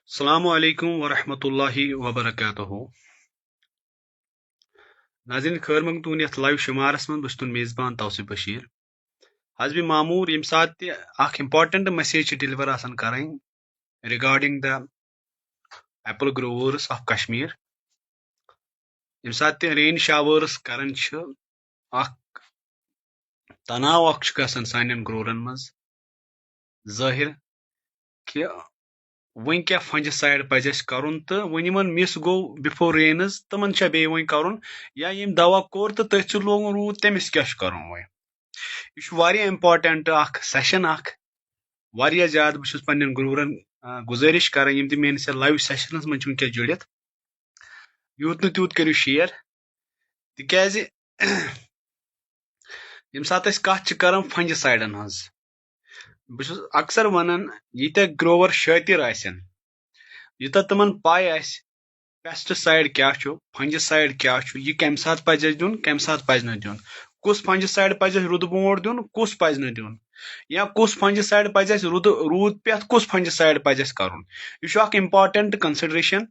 Assalamu alaikum wa rahmatullahi wa barakatuhu. नाज़रीन खैर मखदूम यथ लाइव शुमारस मन बस तुन मेज़बान तौसीफ बशीर हज़ब मामूर यम सात ते अख इम्पॉर्टेंट मैसेज डिलीवर आसान करें regarding the apple growers of Kashmir यम सात ते रेन शावर्स करन छ अख तनाव अख गसन सानन ग्रोरन मज ज़ाहिर कि वन क्या फंजिसाइड पज अस करुन तो वन यमन मिस गो बिफोर रेन्स तमन छा बे वन करुन या यम दवा कोर तो तथ लोगन रूद तमिस क्या करुन वन यह इम्पॉर्टेंट अख सेशन अख वारिया ज्यादा बहुत पन्न ग्रोरन गुजारिश कर यम ते मेनिस लाइव सेशनस मन वनकस जुड़ित यूत नु तूत करियो शेयर तिकाज यम सात अस कथ करन फंजिसाइडन हज बहुत अक्सर वनान यीत्या ग्रोवर शातिर आसन यूता तमन पाय आस पेस्टिसाइड क्या छु फंजिसाइड क्या छु यह कम सात पज दुन कम सात पज न दुन कुस फंजिसाइड पज रुद बोट दुन कुस पज न दुन या कुस फंजिसाइड पज रूद पे कुस फंजिसाइड पज करन यह इम्पॉर्टेंट कंसिडरेशन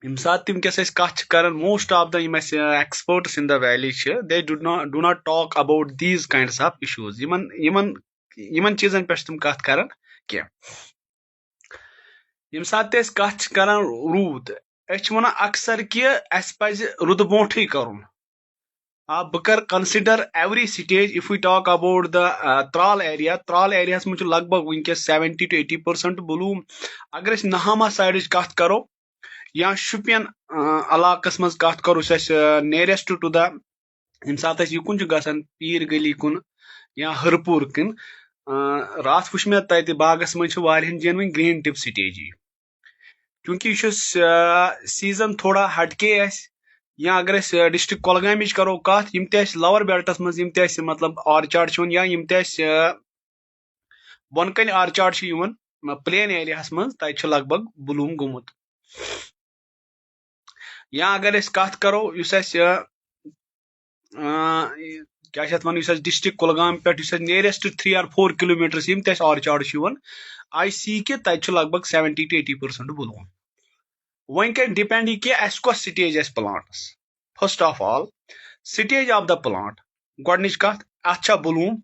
यम सात वनकस कथ करन most of the experts in the valley they do not talk about these kinds of issues यमन चीजन पे तुम कथ करन क्या यम सात कथ करन रूद वन अक्सर कि अस पज रुद बोठे करुन बह कर consider every stage if we talk about the Tral area मज लगभग वनकस 70 to 80% ब्लूम अगर अस नहामा साइड कथ करो या शुपियन इलाकस मज कथ करो नियरेस्ट टू द यम सात युकुन गसन पीर गली कुन या हरपुर किन रात वुच मे तत बागस मज जन वन ग्रीन टिप स्टेज क्योंकि यह सीजन थोड़ा हटके या अगर डिस्ट्रिक्ट कुलगाम करो कथ यम लवर बेल्टस मज मतलब ऑर्चार्ड या यम बोनकन ऑर्चार्ड प्लेन एरिया मज तत लगभग ब्लूम गोमुत या अगर कथ करो क्या वन डिस्ट्रिक्ट कुलगाम पे नियरेस्ट 3 or 4 kilometers यम ऑर्चार्ड आई सी कि तत लगभग 70 to 80% ब्लूम वन क्या डिपेंड यह कि अस कस स्टेज प्लांटस first of all stage of the plant गोडनिच कथ अत ब्लूम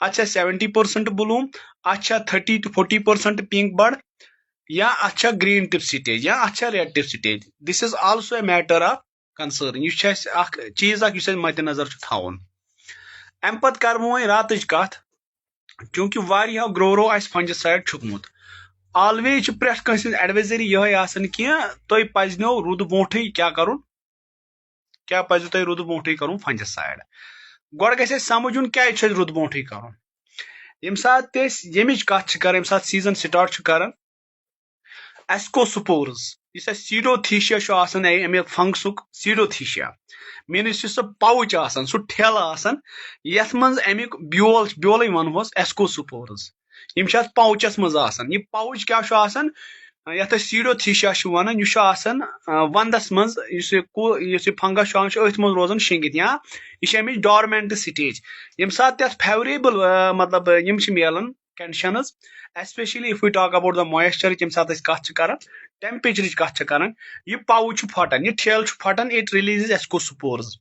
अत 70% ब्लूम अत 30 to 40% पिंक बड या अत ग्रीन टिप स्टेज या अत red tip stage this is also a matter of concern यह चीज मद्देनजर थवन अम पत कर वो रात कथ चूंकि वारिया ग्रोवरो फंजिसाइड छुकमुत ऑलवेज प्रेथ कंस एडवाइजरी यह कि तुम पजनो रुद बोठे क्या करुन क्या पज तुम रुद बोठे करुन फंजिसाइड गोड़ गसे समझुन क्या रुद बोठे करुन यम सात यमिच कथ कर यम सात सीजन स्टार्ट कर एस्कोस्पोर्स इस सीडोथीशिया अमे फंगसुक सीडोथीशिया मीनस सह पाउच सह ठेल यथ मज अमुक ब्योल वनहोस एस्कोस्पोर्स यम पाउचस मज यह पाउच क्या यथ सीडोथीशिया वन यह वंदस मज फंगस अथ मज रोजान शेंगित या यह अमिच डॉर्मेंट स्टेज यम सात फेवरेबल मतलब यम मिलान conditions especially if we talk about the moisture यम सात कथ कर टेम्परेचर कथ कर यह पाउच फटान यह ठेल फटान it releases ascospores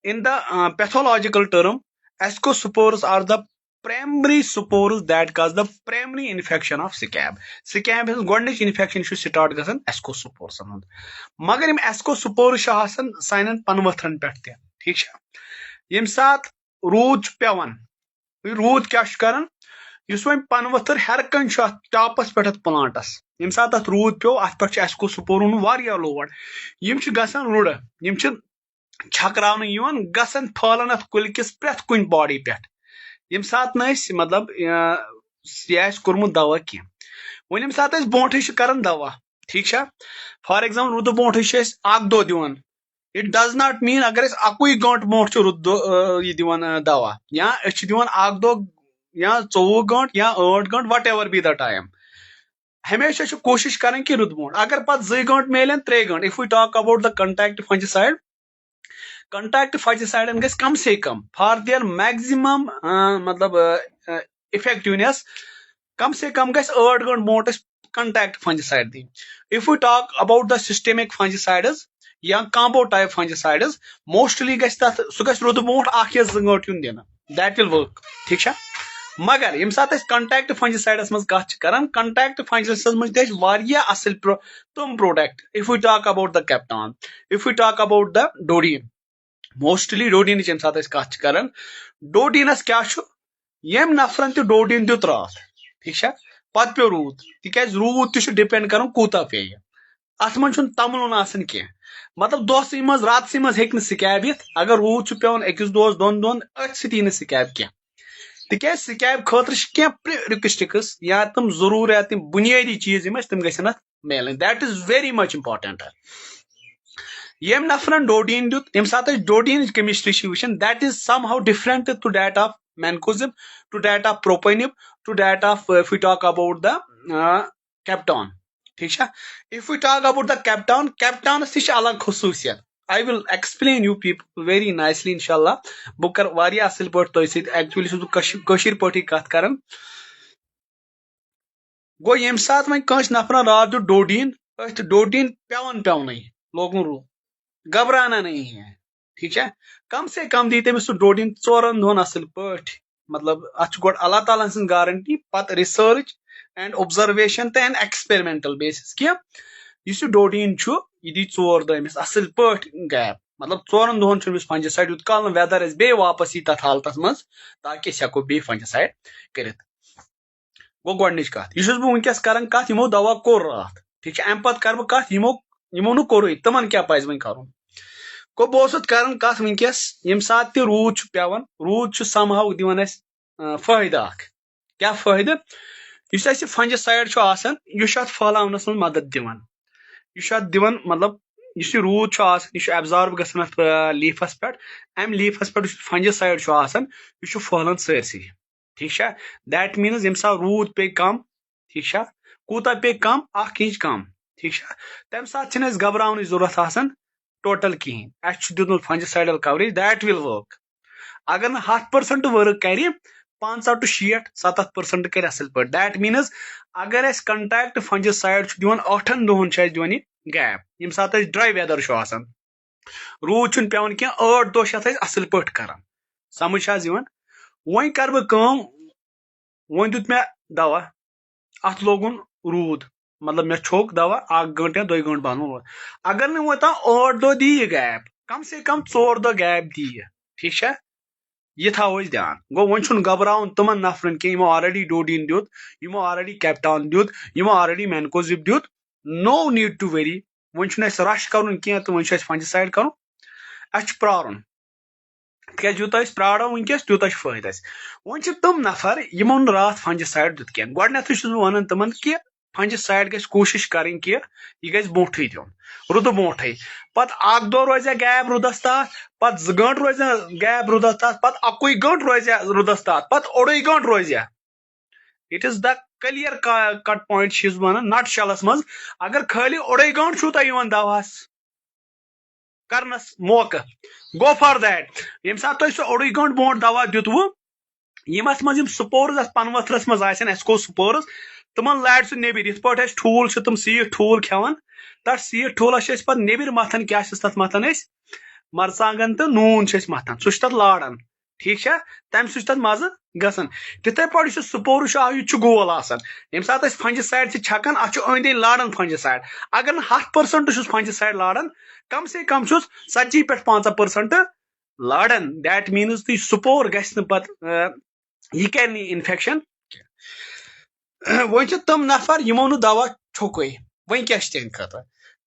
in the pathological term ascospores are the primary spores that cause the primary infection of scab. Scab is गोडनिच infection start गसन एस्कोस्पोर्स मगर यम एस्कोस्पोर्स सानन पनवथरन पे ठीक यम सात रूद पेवन रूद क्या करन इस वो पनवथर हरकन टॉपस पे प्लांटस यम सात रूद पे अत पे एस्कोस्पोरन वारिया लोड यम गसन रुड़ यम छकरावन गसन फलन अत कुल किस प्रेथ कुन बॉडी पे यम सात मतलब यह कोर्मुत दवा की वन यम सात बोठे कर दवा ठीक फॉर एग्जाम्पल रुद बोठे अख दो दिवान इट डज नॉट मीन अगर अकुई गंट बोट रुद यह दिवान दवा या दिवान अख दो या 24 गंट या 8 गंट whatever be the time हमेशा कोशिश करें कि रुद बोट अगर पे 2 गंट मिलन 3 गंट if we talk about the contact fungicide गस कम से कम फॉर देयर मैक्सिमम मतलब इफेक्टिवनेस कम से कम गस 8 गंट बोट contact fungicide दी. If we talk about the systemic fungicides या combo type fungicides, mostly gas तथ सु गैस रोद मोट आख या जंगट युन देना. That will work. ठीक छा? मगर यम साथ कंटैक्ट फंजिसाइडस मज कथ करान कंटैक्ट फंजिसाइडस मज दे वारिया असल तुम product. If we talk about the captan, if we talk about the dodine, mostly dodine यम साथ कथ करान डोडीनस क्या छु यम नफरन तो डोडीन दित रात. ठीक छा? पत पे रूद तिकाज रूद तो डिपेंड कर कूता पे अत मन तमलन आसन कह मतलब दोस मज रात मज हेक स्कैब यिथ अगर रूद पेवन अकिस दोस दोन दोन अथ सती स्कैब कह तिकाज स्कैब खतर प्रिकॉस्टिक्स या तम जरूरियात तम बुनियादी चीज तम गन अथ मिलन. That is very much important. यम नफरन डोडीन दुत यम साथ डोडीन केमिस्ट्री वुचन that is somehow different to that of mancozeb, to that of propineb, to that of if we talk about the captan. ठीक है? If we talk about the captan, captan अलग खसूसियत. I will explain you people very nicely inshallah. Buk कर वारिया असल पट तो इसे actually सु कशीर पटी कथ करन गो यम साथ वह कंस नफर रात दो डोडीन अथ डोडीन पेवन पेवनई लोगन रू घबराना नहीं है. ठीक है? कम से कम दी तमिस डोडीन 4 दोन असल पट मतलब अत गोड अल्लाह ताला सिन गारंटी पत रिसर्च एंड ऑब्जर्वेशन ते एंड एक्सपेरिमेंटल बेसिस कि यह डोडीन यह दी 4 दह असल पट गैप मतलब 4 दोहन फंजिसाइड यूत काल वेदर बे वापस यी तथ हालत मज ताकि हेको बे फंजिसाइड कर. गो गोडनिच कथ यह वनकस कर कथ यमो दवा कोर रात. ठीक है? अम पत कर बह कथ यमो नु कोर तमन क्या पज वन कर गो बह कर कथ वनकस यम सात रूद पेवन रूद समहाउ दिवन फायदा क्या फायदा इस फंजिसाइड यह फहलावनस मज मदद दिवन यह दिवन मतलब इस रूद यह एब्जॉर्ब गसन लीफस पे अम लीफस पे फंजिसाइड यह फहलान सरसी. ठीक है? दैट मीन्स यम सा रूद पे कम. ठीक है? कूता पे कम 1 इंच कम. ठीक है? तम सात घबरावन जरूरत टोटल कहें अस दितमुत फंजिसाइडल कवरेज दैट विल वर्क. अगर न 100% वर्क कर 65 to 60-70% कर असल पे. दैट मीन्स अगर अस कंटैक्ट फंजिसाइड दिवन 8 दोहन दिवन गैप यम सात ड्राई वेदर रूद पेवन कह 8 दोह असल पे कर समझ वह कर बह वह दुत मे दवा अत लोगुन रूद मतलब मे छोक दवा 1 घंटे या 2 घंटे बाद अगर न वो 8 दोह दी गैप कम से कम 4 दोह गैप दी. ठीक है? यह थो ध्यान. गो वो घबरावन तमन नफरन कह यमो ऑलरेडी डोडीन दुत यमो ऑलरेडी कैप्टॉन दुत यमो ऑलरेडी मैनकोजिब दुत. No need to worry. वो रश कर तो वो फंजिसाइड कर प्रारुन तक यूत प्राड़ो वनकस तूत फायदा. वो तम नफर यमो रात फंजिसाइड दुत कह गोडनेथ वन तमन कि फंजिसाइड गस कोशिश करें कि यह गस बोठे दिन रुद बोठे पत 1 दोह रोज गैप रुदस तथ पत 2 घंटे रोज गैप रुदस तथ पत 1 घंटे रोज रुदस तथ पत 1.5 घंटे रोज. It is the clear cut point वन नट शलस मज अगर खाली 1.5 घंटे छू तुम दवास करनस मौका गो फॉर दैट. यम सात 1.5 घंटे बोट दवा दितव यमस मज स्पोर्स पनवथरस मज आसो स्पोर्स तमन लाड सह नेबर इत पे ठूल तम सीट ठूल खेवान तथ सीट ठूलस पे नेबर मथन क्या तथ मथन मरचांगन तो नून मथन सह तथ लाड़न. ठीक है? तम सह मज गसन तिथे पे स्पोर यह गोल यम सात फंजिसाइड छकन अत अंदि लाड़न फंजिसाइड. अगर 100% फंजिसाइड लाड़न कम से कम 70 पे 50% लाड़न. दैट मीन्स तुम स्पोर गह यह कर इन्फेक्शन. वो तम नफर यमो नु दवा छोके वह क्या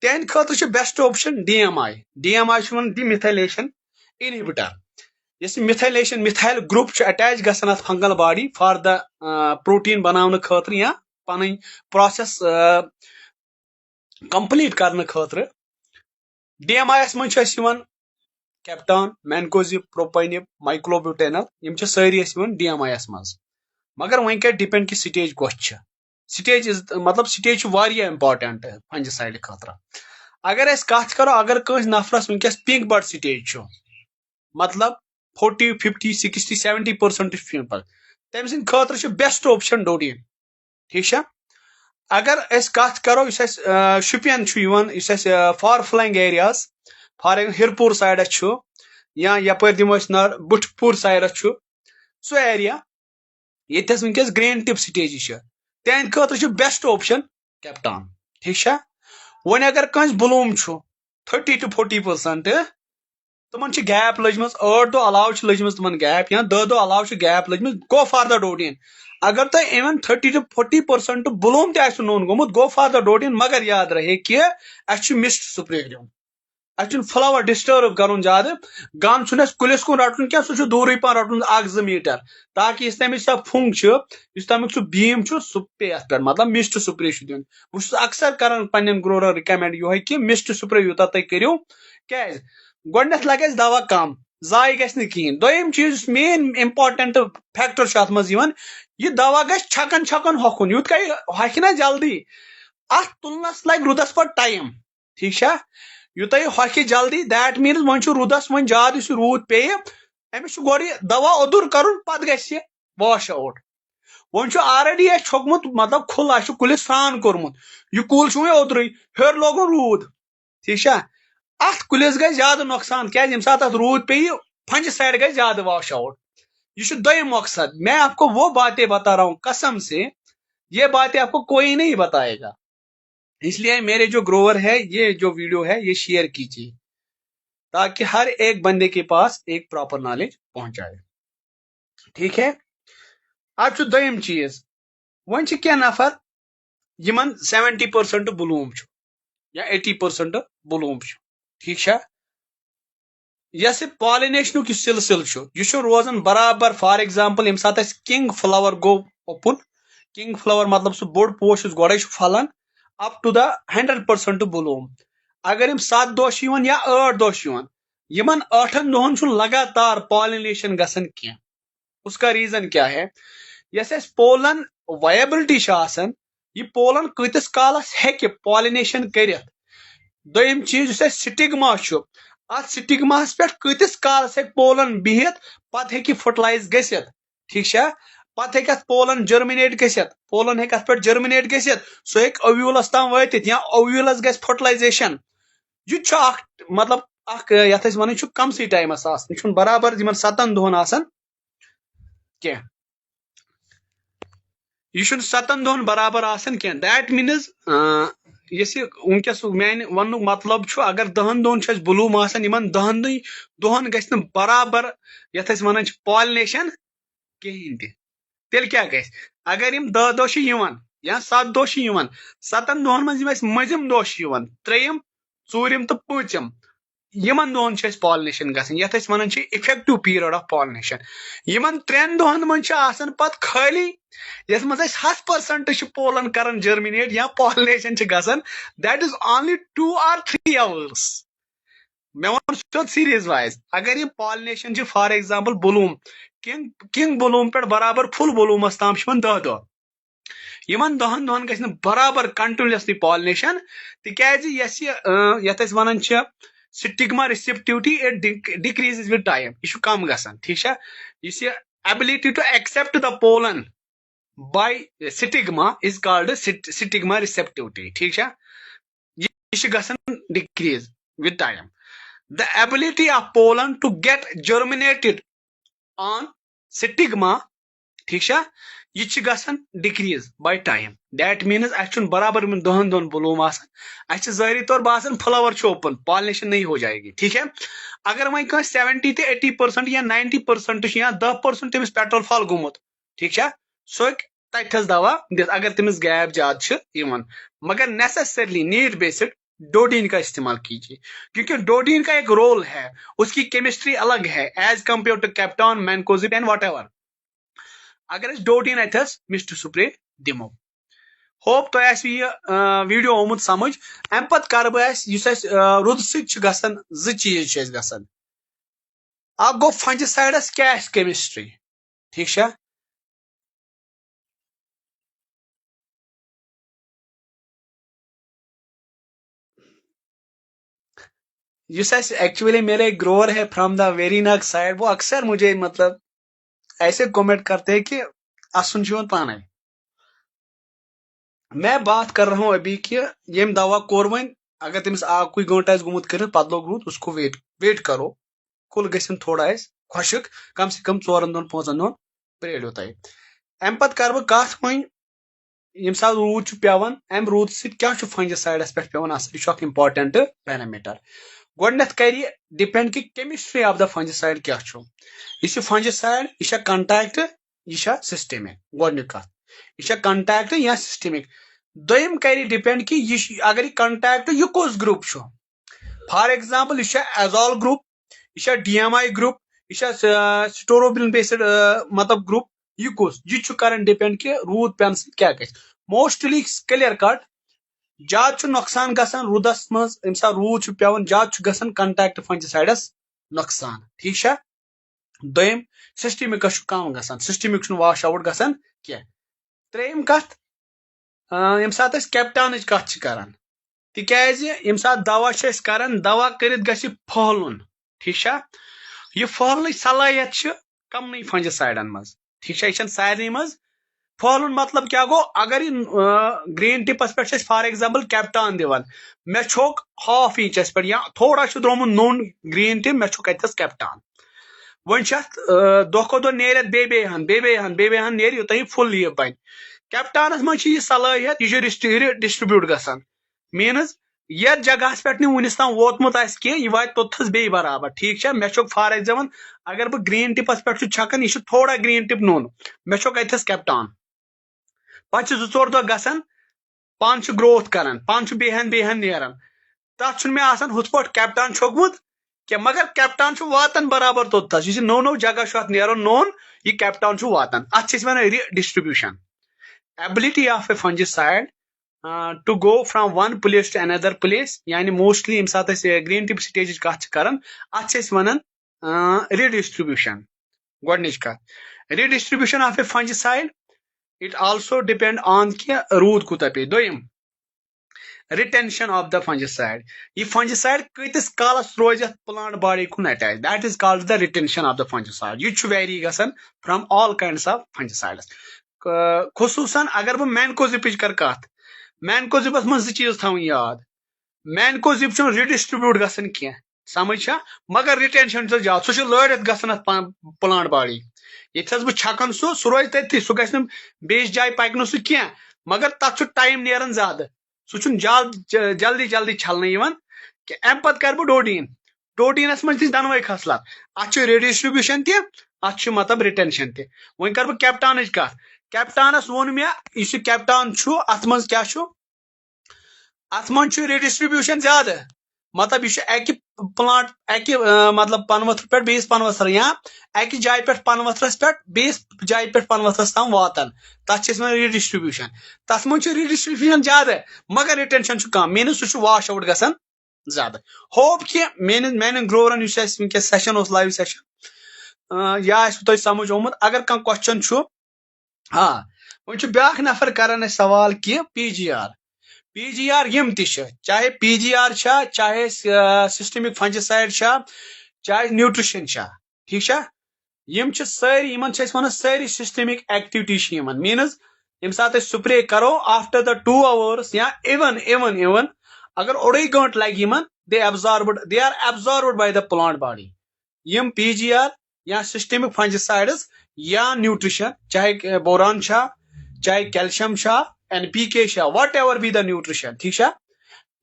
तेन खतर best option DMI. DMI demethylation inhibitor. इस मिथाइलेशन मिथाइल ग्रुप अटैच गसन fungal body for the protein बनाने खतर या पन प्रोसेस कंप्लीट करने खतर. DMI मज कैप्टॉन, मैनकोजिब, प्रोपेनिब, माइक्लोब्यूटेनल यम सारी DMI मज. मगर वह क्या डिपेंड कि स्टेज कस स्टेज इज मतलब स्टेज वारिया इंपॉर्टेंट फंजिसाइड खतर. अगर कत करो अगर कंस नफरस वनकस पिंक बड स्टेज मतलब 40, 50, 60, 70% पिंपल तम सद खतर बेस्ट ऑप्शन डोडीन. ठीक है? अगर अस कत करो Shopian far flung areas for Hirpur sides या यपर दिमो नार बुटपुर साइडस सो एरिया ये वनकस ग्रेन टिप स्टेज तेहद खतर बेस्ट ऑप्शन कैप्टान ठीक वन अगर कंस ब्लूम 30 to 40% तुमन गैप लजम 8 दो अलाव लजम तुमन गैप या 10 दो अलाव गैप लजम गो फॉर द डोटीन अगर तुम इवन 30 to 40% ब्लूम तोन गोमुत गो फॉर द डोटीन मगर याद रहे कि मिस्ट स्प्रे दिन फ्लावर डिस्टर्ब कर ज्यादा गन कुलिस कुन रटन क्या सह दूर पे रटन 1-2 मीटर ताकि तमिक सह फुंग तमिक सह बीम सह पे पे मतलब मिस्ट स्प्रे दिन बहुत अक्सर कर पन्न ग्रोवर रिकमेंड यो कि मिस्ट स्प्रे यूता तुम करो क्या गोडनेथ लगे दवा कम जाय गि कहें दोम चीज मेन इंपॉर्टेंट फैक्टर अत मज यह दवा ग छकन छकन होकुन यूत हक ना जल्दी अत तुलनस लग रुदस पे टाइम ठीक यूत हक जल्दी दैट मीन्स वो रुदस वो ज्यादा रूद पे अमिस गो दवा ओदुर कर पे ग वॉश आउट वो ऑलरेडी छोकमुत मतलब खुल कुलिस सान कोर्मुत यह कुल वो ओदुर हेर लोगन रूद ठीक अत कुलिस गई ज्यादा नुकसान क्या सात अत रूद पे फंज साइड गई ज्यादा वॉश आउट यह दोम मकसद मैं आपको वो बातें बता रहा हूं कसम से ये बातें आपको कोई नहीं बताएगा इसलिए मेरे जो ग्रोवर है ये जो वीडियो है ये शेयर कीजिए ताकि हर एक बंदे के पास एक प्रॉपर नॉलेज पहुंच जाए ठीक है अब दोम चीज वन क्या नफर यमन 70% ब्लूम या 80% ब्लूम ठीक यस पॉलिनेशन सिलसिल यह रोजान बराबर फॉर एग्जाम्पल यम सात king flower go open king flower मतलब सह बोड़ पोश गोड़े फलान अप टू द 100% ब्लूम अगर यम 7 दह या 8 दह यमन 8 दोहन लगातार पॉलिनेशन गसन क्या उसका रीजन क्या है यस पोलन वायबिलिटी यह पोलन कतिस कालस हेक पॉलिनेशन कर दोम चीज स्टिग्मा अत स्टिग्मास पे कतिस कालस हेक पोलन बिहित पत हेक फर्टिलाइज गसित ठीक पत हेक पोलन जर्मिनेट गसित पोलन हेक अत पे जर्मिनेट गसित सो हेक ओव्यूलस ताम वातित या ओव्यूलस गस फर्टिलाइजेशन यह मतलब यथ वन कमसी टाइमस यह बराबर 7 दोहन कह यह 7 दोहन बराबर कह दैट मीन्स वनकस मान वन मतलब अगर 10 दोहन ब्लूम 10 दोहन गि बराबर यथ वन पॉलिनेशन कहें तेल क्या गि अगर यम 10 दह या 7 दह 7 दोहन मजिम दह 3 4 तो 5 यमन दोहन पॉलिनेशन गसन यथ वन इफेक्टिव पीरियड ऑफ पॉलिनेशन यमन 3 दोहन मज पत खाली यस मज 100% पोलन करन जर्मिनेट या पॉलिनेशन गसन that is only 2 or 3 hours मे वन सीरीज वाइज अगर यह pollination for example bloom king bloom पे बराबर फुल ब्लूमस ताम 10 दह यमन 10 दोहन गि बराबर कंटिन्यूसली पॉलिनेशन तिकाज यथ वन stigma receptivity it decreases with time यह कम गसन ठीक यह ability to accept the pollen by stigma is called stigma receptivity ठीक यह गसन decrease with time the ability of pollen to get germinated on stigma ठीक यह गसन decrease by time that means actually बराबर 10 दोहन ब्लूम जाहिरी तौर बासन फ्लावर ओपन पॉलिनेशन नहीं हो जाएगी ठीक है अगर वह 70 to 80% या 90% या 10% तमिस पेट्रोल फॉल गोमुत ठीक सो तथस दवा दिस अगर तमिस गैप ज्यादा मगर नेसेसरली नीड बेस्ड डोडीन का इस्तेमाल कीजिए क्योंकि डोडीन का एक रोल है उसकी केमिस्ट्री अलग है as compare to captan mancozeb and whatever अगर डोडीन अथस मिस्ट स्प्रे दिमो होप तो वीडियो आमुत समझ अम पत कर रुद सन चीज गसन अख गो फंजिसाइडस क्या केमिस्ट्री ठीक एक्चुअली मेरे ग्रोवर है फ्रॉम द वेरीनाग साइड वो अक्सर मुझे मतलब ऐसे कमेंट करते हैं कि असुन पान मैं बात कर रहा हूं अभी कि ये दवा कोर वन अगर तमिस आक गंट गुमुत कर पत लोग रूद उसको वेट करो कुल गन थोड़ा खुशक कम से कम 4 दोन पेड़ो तुम अम पत कर बह कत वन ये रूद पेवान अम रूद क्या फंजिसाइडस पे पेवान असर यह इंपॉर्टेंट पैरामीटर गोडनेथ कर डिपेंड कि केमिस्ट्री ऑफ द फंजिसाइड क्या यह फंजिसाइड यह कंटैक्ट यह सिस्टमिक गोडनिक कत यह कंटैक्ट या सिस्टमिक दोम कर डिपेंड कि यह अगर यह कंटैक्ट यह कुछ ग्रुप फॉर एग्जांपल यह एजोल ग्रुप यह डीएमआई ग्रुप यह स्टोरोबिन बेस्ड मतलब ग्रुप यह कुछ यह कर डिपेंड कि रूद पेन क्या मोस्टली क्लियर कट ज्यादा नुकसान गसान रूदस मज यम रूद पेवान ज्यादा गसान कंटैक्ट फंजिसाइडस नुकसान ठीक है दोम सिस्टमिक कम गसान सिस्टमिक वाश आउट गसान क्या त्रेम कत यम सात कैप्टान कत करान तिकाज यम सात दवा करान दवा कर फहलुन ठीक है यह फहल सलाहियत कमन फंजिसाइडन मज ठीक है यह सारे मज फहलुन मतलब क्या गो अगर ग्रीन टिपस पे फॉर एग्जांपल कैप्टान दिवान मे छोक हाफ इंचस पे या थोड़ा द्रोमुत नोन ग्रीन टिप मे छोक अतस कैप्टान वन दो खो दो नेर बेहन नेर यूत फुल लीव बन कैप्टानस मज यह सलाहियत यह डिस्ट्रीब्यूट गसान मीनस यथ जगह पे वनिस ताम वोतमुत कह यह वात तोथस बे बराबर ठीक है मे छोक फॉर एग्जांपल अगर बह ग्रीन टिपस पे छकन यह थोड़ा ग्रीन टिप नोन मे छोक अतस कैप्टान पे 2-4 दह गसान पान ग्रोथ करान पान बेहन नेरान तथ मे हुथ पे कैप्टान छोकमुत क्या मगर कैप्टान वातन बराबर तोतस यह नौ जगह नेरन नोन यह कैप्टान वातन अत one distribution ability of A fungicide to go from one place to another place यानी मोस्टली यम सात ग्रीन टिप स्टेज कत करान अत वन redistribution गोडनिच कत redistribution of a fungicide it also depend on कि रूद कुता पे दोयम retention of the fungicide यह fungicide कतिस कालस रोज प्लांट बॉडी कुन attach that is called the retention of the fungicide यह वेरी गसान from all kinds of fungicides खुसूसन अगर बह मैनकोजिप कर कत मैनकोजिपस मज चीज थवन याद मैनकोजिप रिडिस्ट्रीब्यूट गसान कह समझ मगर रिटेंशन ज्यादा सह लड़ित गसान प्लांट बॉडी ये बह छकन सह रोज तथि सह गस जाय पकन सह कह मगर तथ टाइम नेरान ज्यादा सह जल्दी जल्दी छलने अम पत कर बह डोडीनस मज दनवे खसलत अत रिडिस्ट्रीब्यूशन तथ मतलब रिटेंशन वन कर बह कैप्टान कत कैप्टानस वोन मे इस कैप्टान अत मज क्या अत मज रिडिस्ट्रीब्यूशन ज्यादा मतलब यह प्लांट मतलब पनवथर पे बेस पनवथर या जाय पे पनवथरस पे बेस जाय पे पनवथरस तम वातन तथ वन रिडिस्ट्रीब्यूशन तथ मज रिडिस्ट्रीब्यूशन ज्यादा मगर रिटेंशन कम मीन सह वाश आउट गसान ज्यादा होप कि मेन ग्रोवरन वनकस सेशन लाइव सेशन यह तुम समझ आमुत अगर कह क्वेश्चन हाँ वन ब्या नफर करान सवाल कि पीजीआर यम चाहे पीजीआर चाहे सिस्टमिक फंजिसाइड चाहे न्यूट्रिशन ठीक यम सारी वन सारी सिस्टमिक एक्टिविटी मीनस यम सात स्प्रे करो आफ्टर द 2 hours या इवन अगर ओडे गंट लगे they are absorbed by the plant body यम पीजीआर या सिस्टमिक फंजिसाइड्स या न्यूट्रिशन चाहे बोरान चाहे calcium NPK whatever be the nutrition ठीक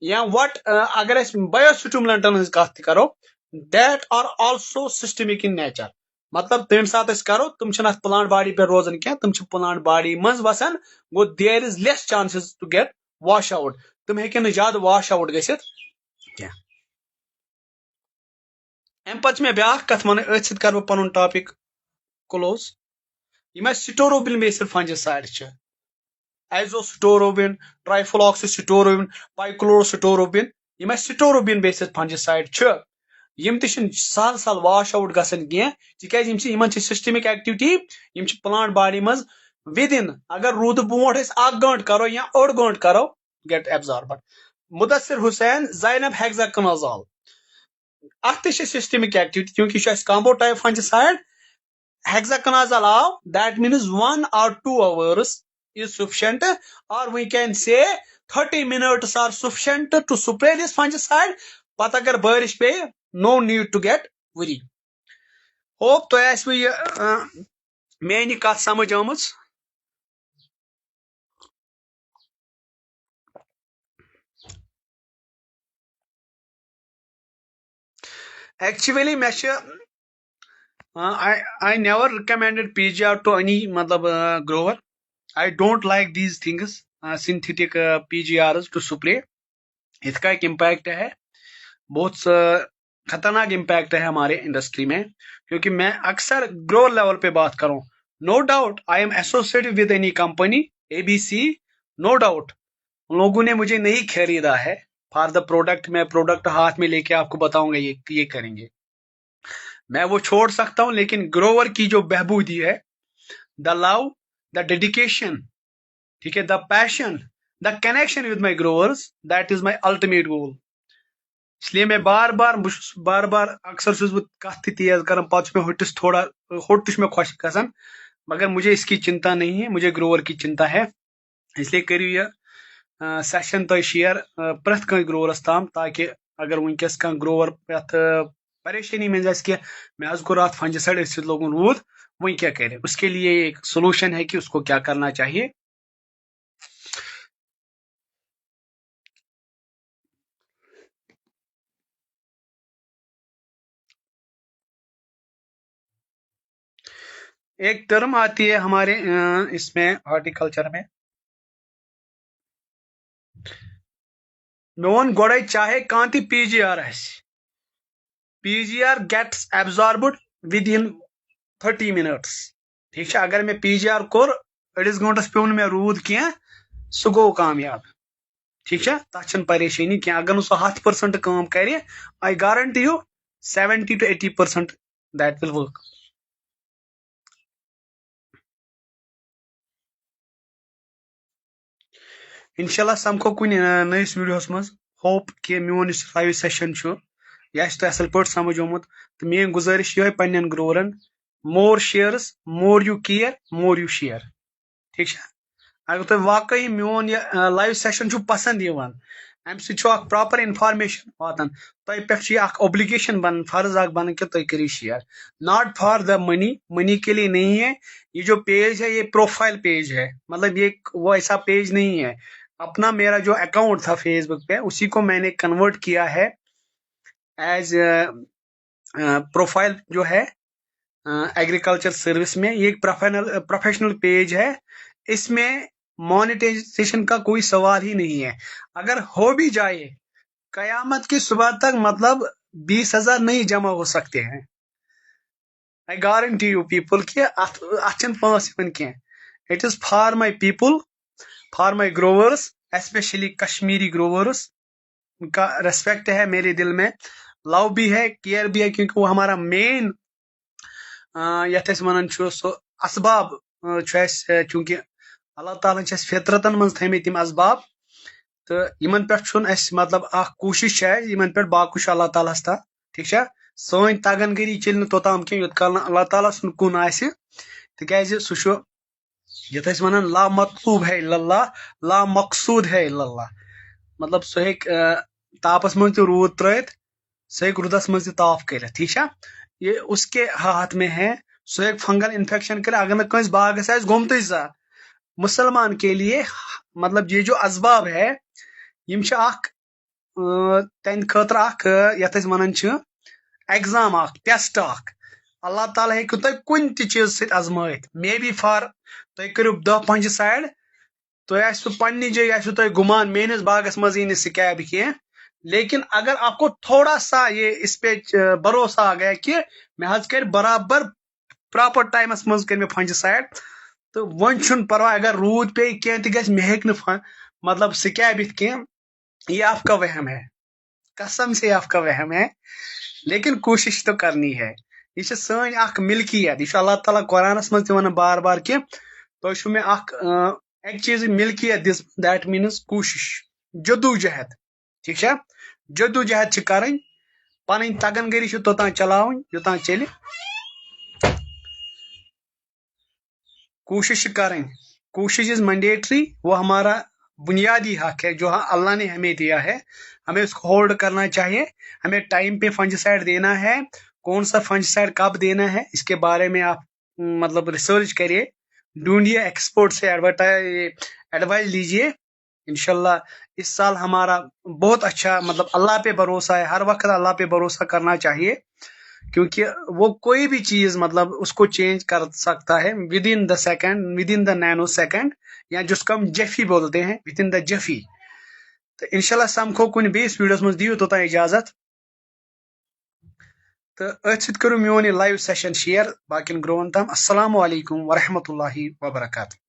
या वट अगर बायोस्टिमुलेंटन कत करो that are also systemic in nature मतलब तम सात करो तुम प्लांट बॉडी पे रोजान क्या तुम प्लांट बॉडी मज वसान गो there is less chances to get wash out तुम हेकन ज्यादा वॉश आउट गसित क्या अम पे मे ब्या कत वन अथ सत कर पन टॉपिक क्लोज यम स्टोरोबिन बेस्ड फंजिसाइड एजोस्टोरोबिन ट्राइफ्लॉक्सीस्टोरोबिन पाइक्लोरोस्टोरोबिन यम स्टोरोबिन बेस्ड फंजिसाइड यम सहल वाश आउट गसान कह सिस्टमिक एक्टिविटी यम प्लांट बॉडी मज विद इन अगर रूद बोट 1 गंट करो या 8 गंट करो गेट एब्जॉर्बड मुदस्सिर हुसैन ज़ैनब हेक्साकोनाज़ोल अत सिस्टमिक एक्टिविटी क्योंकि कॉम्बो टाइप फंजिसाइड हेक्साकोनाज़ोल आव that means 1 or 2 hours is sufficient, or we can say 30 minutes are sufficient to spray this fungicide. But agar barish pe, no need to get worried. Hope to as we many cut samajh amut. Actually, I never recommended PGR to any grower. I don't like these things, synthetic PGRs to spray. इसका एक impact है, बहुत खतरनाक impact है हमारे industry में, क्योंकि मैं अक्सर ग्रोअर लेवल पे बात करूं. No doubt I am associated with any company ABC, no doubt उन लोगों ने मुझे नहीं खरीदा है फॉर द प्रोडक्ट. मैं प्रोडक्ट हाथ में लेके आपको बताऊंगा ये करेंगे, मैं वो छोड़ सकता हूं, लेकिन ग्रोवर की जो बहबूदी है, द लव, द डेडिकेशन, ठीक है, the passion, the connection with my growers, that is my ultimate goal. इसलिए मैं बार बार अक्सर कथ तेज कर, पे हटिस थोड़ा होट मे खुश गसान, मगर मुझे इसकी चिंता नहीं है, मुझे ग्रोवर की चिंता है. इसलिए करियो यह सेशन तुम शेयर प्रथ कह ग्रोवरस ताम, ताकि अगर वनकस कह ग्रोवर परेशानी में कि मैं कोर अत फंजिसाइड इस लोगन रूद, वह क्या करे, उसके लिए एक सोल्यूशन है कि उसको क्या करना चाहिए. एक टर्म आती है हमारे इसमें हॉर्टिकल्चर में, मैं वन गोड़े चाहे कह PGR PGR gets absorbed within 30 minutes. ठीक है, अगर मैं पीजीआर कोर अड़िस गंटस पे मे रूद कह, सह गो कामयाब. ठीक है, तथ परेशानी कह, अगर सह 100% काम कर, I guarantee you 70 to 80% that will work. इंशाल्लाह समखो कुन नयस वीडियोस मज. होप कि मोन लाइव सेशन यह तो असल पे समझ आमुत. तो मेन गुजारिश ये पन्न ग्रोवरन, more shares, more you care, more you share. ठीक है, अगर तुम वाकई मोन यह लाइव सेशन पसंद अम प्रॉपर इन्फॉर्मेशन वातान, तुम पे ऑब्लिगेशन बन, फर्ज बन कि तुम करो share, not for the money. Money के लिए नहीं है. ये जो पेज है ये प्रोफाइल पेज है, मतलब ये वो ऐसा पेज नहीं है. अपना मेरा जो अकाउंट था फेसबुक पे, उसी को मैंने कन्वर्ट किया है एज प्रोफाइल जो है एग्रीकल्चर सर्विस में. ये एक प्रोफेशनल पेज है, इसमें मोनेटाइजेशन का कोई सवाल ही नहीं है. अगर हो भी जाए कयामत की सुबह तक, मतलब 20,000 नहीं जमा हो सकते हैं. आई गारंटी यू पीपल कि अचन पास कह. It is for my people, for my growers, specially Kashmiri growers. उनका रेस्पेक्ट है मेरे दिल में, लव भी है, केयर भी है, क्योंकि वो हमारा मेन यथ वन सो असबाब चूंकि अल्लाह ताला फितरतन मज थे तम असबाब, तो इन पे मतलब कोशिश है इन पे बाकुश अल्लाह ताला ता. ठीक है, सन तगनगरी चल तोताम कह युत काल अल्लाह ताला सुन कुन तिकाज सह यथ वन ला मतलूब है इल्लल्लाह, ला मकसूद है इल्लल्लाह. मतलब सह तापस मज रूद त्रत, सह रुदस मज ताफ कर. ठीक है, ये उसके हाथ में है. सह फंगल इन्फेक्शन कर. अगर ना कस बागस गोमत सा, मुसलमान के लिए मतलब ये जो असबाब है यम तंद खतर यथ वन एग्जाम टेस्ट. अल्लाह ताला हेकु तुम कुन चीज सत आजमाइत, मे बी फॉर तुम करो 10 फंजिसाइड, तो पन्नी जगह तुम गुमान मेनिस बागस मज यी स्कैब कह, लेकिन अगर आपको थोड़ा सा ये इस पे भरोसा आ गया कि मैं कर बराबर प्रॉपर टाइमस मज कर फंजिसाइड, तो वन परवाह अगर रूद पे कह त मे हेक मतलब स्कैबित कह. ये आपका वहम है, कसम से आपका वहम है, लेकिन कोशिश तो करनी है. यह सन मिल्कियत, यह अल्लाह ताला कुरानस मज वन बार बार कि तुम मे एक चीज मिल्कियत दिस, दैट मीन्स कोशिश, जदोजहद. ठीक है, जदोजहद कर, पन तगनगरी तोतान चलावन योतान चल, कोशिश करें. कोशिश इज मैंडेटरी, वो हमारा बुनियादी हक है जो अल्लाह ने हमें दिया है, हमें उसको होल्ड करना चाहिए। हमें टाइम पे फंजिसाइड देना है, कौन सा फंजिसाइड कब देना है इसके बारे में आप मतलब रिसर्च करिए, ढूंढिए, एक्सपर्ट से एडवाइस लीजिए। इंशाल्लाह इस साल हमारा बहुत अच्छा, मतलब अल्लाह पे भरोसा है, हर वक्त अल्लाह पे भरोसा करना चाहिए, क्योंकि वो कोई भी चीज मतलब उसको चेंज कर सकता है with in the second, with in the nano second, या जिसको हम जफी बोलते हैं, विद इन द जफी। तो इंशाल्लाह समखो कुन बेस वीडियोस मज दियो तो इजाजत। तो अथ सत करो मोन लाइव सेशन शेयर बाकिन ग्रोवन तम। अस्सलामु अलैकुम वरहमतुल्लाहि वबरकातुहू।